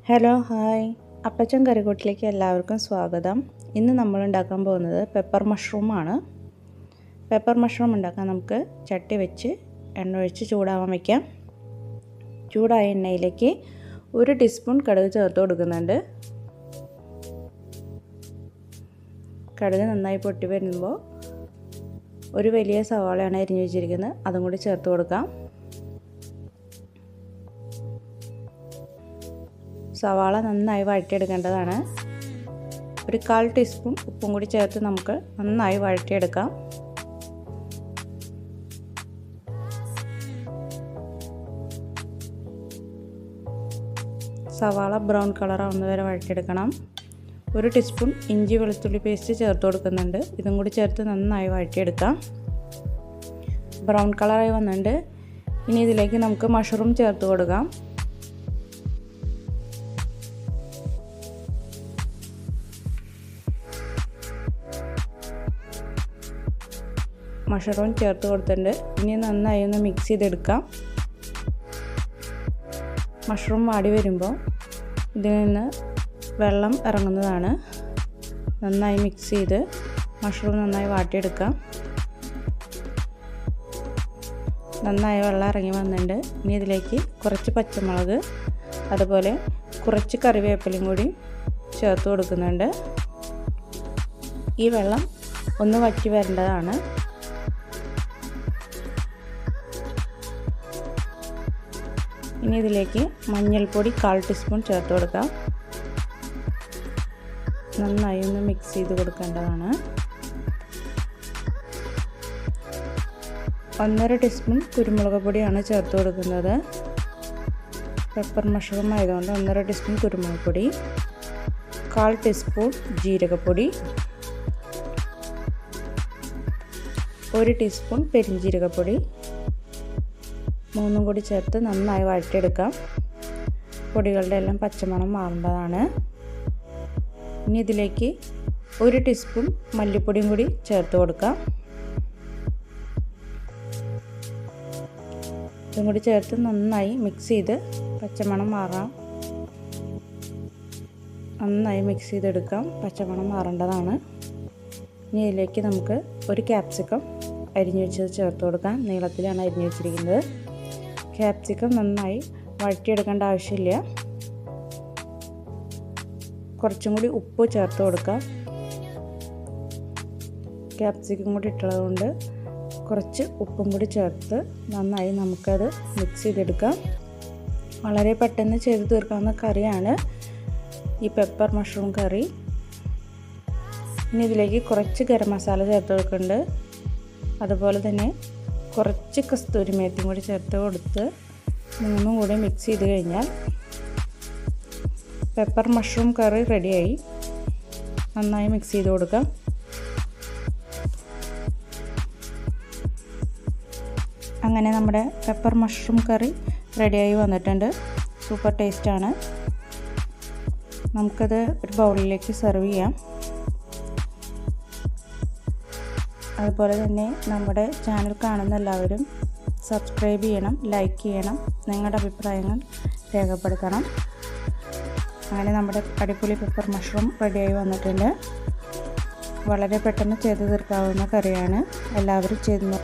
Hello hi അപ്പച്ചൻ കറിക്കൂട്ടിലേക്ക് എല്ലാവർക്കും സ്വാഗതം. ഇന്ന് നമ്മൾ ഉണ്ടാക്കാൻ പോകുന്നത് പെപ്പർ മഷ്റൂമാണ്. പെപ്പർ മഷ്റൂം ഉണ്ടാക്കാൻ നമുക്ക് ചട്ടി വെച്ച് എണ്ണ ഒഴിച്ച് ചൂടാവാൻ വയ്ക്കാം. ചൂടായ എണ്ണയിലേക്ക് 1 ടീസ്പൂൺ കടുക് ചേർത്ത് കൊടുക്കുന്നുണ്ട്. കടുക് നന്നായി പൊട്ടി വരുമ്പോൾ ഒരു വലിയ സവാളയാണ് അരിഞ്ഞു വെച്ചിരിക്കുന്നത്, അതും കൂടി ചേർത്ത് കൊടുക്കാം. സവാള നന്നായി വഴറ്റിയെടുക്കേണ്ടതാണ്. ഒരു 1/4 ടീസ്പൂൺ ഉപ്പും കൂടി ചേർത്ത് നമുക്ക് നന്നായി വഴറ്റിയെടുക്കാം. സവാള ബ്രൗൺ കളർ ആവുന്ന വരെ വഴറ്റിയെടുക്കണം. 1 ടീസ്പൂൺ ഇഞ്ചി വെളുത്തുള്ളി പേസ്റ്റ് ചേർത്ത് കൊടുക്കുന്നുണ്ട്. ഇതും കൂടി ചേർത്ത് നന്നായി വഴറ്റിയെടുക്കാം. ബ്രൗൺ കളറായി വന്നിട്ടുണ്ട്. ഇനി ഇതിലേക്ക് നമുക്ക് മഷ്റൂം ചേർത്ത് കൊടുക്കാം. മഷ്റൂം ചേർത്ത് കൊടുത്തിട്ടുണ്ട്. ഇനി നന്നായി ഒന്ന് മിക്സ് ചെയ്തെടുക്കാം. മഷ്റൂം വാടി വരുമ്പോൾ ഇതിൽ നിന്ന് വെള്ളം ഇറങ്ങുന്നതാണ്. നന്നായി മിക്സ് ചെയ്ത് മഷ്റൂം നന്നായി വാട്ടിയെടുക്കാം. നന്നായി വെള്ളം ഇറങ്ങി വന്നിട്ടുണ്ട്. ഇനി ഇതിലേക്ക് കുറച്ച് പച്ചമുളക്, അതുപോലെ കുറച്ച് കറിവേപ്പിലയും കൂടി ചേർത്ത് കൊടുക്കുന്നുണ്ട്. ഈ വെള്ളം ഒന്ന് വറ്റി വരേണ്ടതാണ്. ഇനി ഇതിലേക്ക് മഞ്ഞൾപ്പൊടി 1/4 ടീസ്പൂൺ ചേർത്ത് കൊടുക്കാം. നന്നായി ഒന്ന് മിക്സ് ചെയ്ത് കൊടുക്കേണ്ടതാണ്. 1/2 ടീസ്പൂൺ കുരുമുളക് പൊടിയാണ് ചേർത്ത് കൊടുക്കുന്നത്. പെപ്പർ മഷ്റൂം ആയതുകൊണ്ട് 1/2 ടീസ്പൂൺ കുരുമുളക് പൊടി, 1/4 ടീസ്പൂൺ ജീരകപ്പൊടി, 1 ടീസ്പൂൺ പെരിഞ്ജീരകപ്പൊടി, 3 കൂടി ചേർത്ത് നന്നായി വഴറ്റിയെടുക്കാം. പൊടികളുടെ എല്ലാം പച്ചമണം മാറേണ്ടതാണ്. ഇനി ഇതിലേക്ക് 1 ടീസ്പൂൺ മല്ലിപ്പൊടിയും കൂടി ചേർത്ത് കൊടുക്കാം. ഇതും കൂടി ചേർത്ത് നന്നായി മിക്സ് ചെയ്ത് പച്ചമണം മാറാം. നന്നായി മിക്സ് ചെയ്തെടുക്കാം. പച്ചമണം മാറേണ്ടതാണ്. ഇനി ഇതിലേക്ക് നമുക്ക് 1 ക്യാപ്സിക്കം അരിഞ്ഞു വെച്ചത് ചേർത്ത് കൊടുക്കാം. നീളത്തിലാണ് അരിഞ്ഞു വെച്ചിരിക്കുന്നത്. ക്യാപ്സിക്കം നന്നായി വഴറ്റിയെടുക്കേണ്ട ആവശ്യമില്ല. കുറച്ചും കൂടി ഉപ്പ് ചേർത്ത് കൊടുക്കാം. ക്യാപ്സിക്കം കൂടി ഇട്ടുള്ളത് കൊണ്ട് കുറച്ച് ഉപ്പും കൂടി ചേർത്ത് നന്നായി നമുക്കത് മിക്സ് ചെയ്തെടുക്കാം. വളരെ പെട്ടെന്ന് ചെയ്ത് തീർക്കാവുന്ന കറിയാണ് ഈ പെപ്പർ മഷ്റൂം കറി. ഇനി ഇതിലേക്ക് കുറച്ച് ഗരം മസാല ചേർത്ത് കൊടുക്കുന്നുണ്ട്. അതുപോലെ തന്നെ കുറച്ച് കസ്തൂരി മേത്തിയും കൂടി ചേർത്ത് കൊടുത്ത് 3 കൂടി മിക്സ് ചെയ്ത് കഴിഞ്ഞാൽ പെപ്പർ മഷ്റൂം കറി റെഡിയായി. നന്നായി മിക്സ് ചെയ്ത് കൊടുക്കാം. അങ്ങനെ നമ്മുടെ പെപ്പർ മഷ്റൂം കറി റെഡിയായി വന്നിട്ടുണ്ട്. സൂപ്പർ ടേസ്റ്റാണ്. നമുക്കത് ഒരു ബൗളിലേക്ക് സെർവ് ചെയ്യാം. അതുപോലെ തന്നെ നമ്മുടെ ചാനൽ കാണുന്ന എല്ലാവരും സബ്സ്ക്രൈബ് ചെയ്യണം, ലൈക്ക് ചെയ്യണം, നിങ്ങളുടെ അഭിപ്രായങ്ങൾ രേഖപ്പെടുത്തണം. അങ്ങനെ നമ്മുടെ അടിപൊളി പെപ്പർ മഷ്റൂം റെഡിയായി വന്നിട്ടുണ്ട്. വളരെ പെട്ടെന്ന് ചെയ്ത് തീർക്കാവുന്ന കറിയാണ്. എല്ലാവരും ചെയ്ത്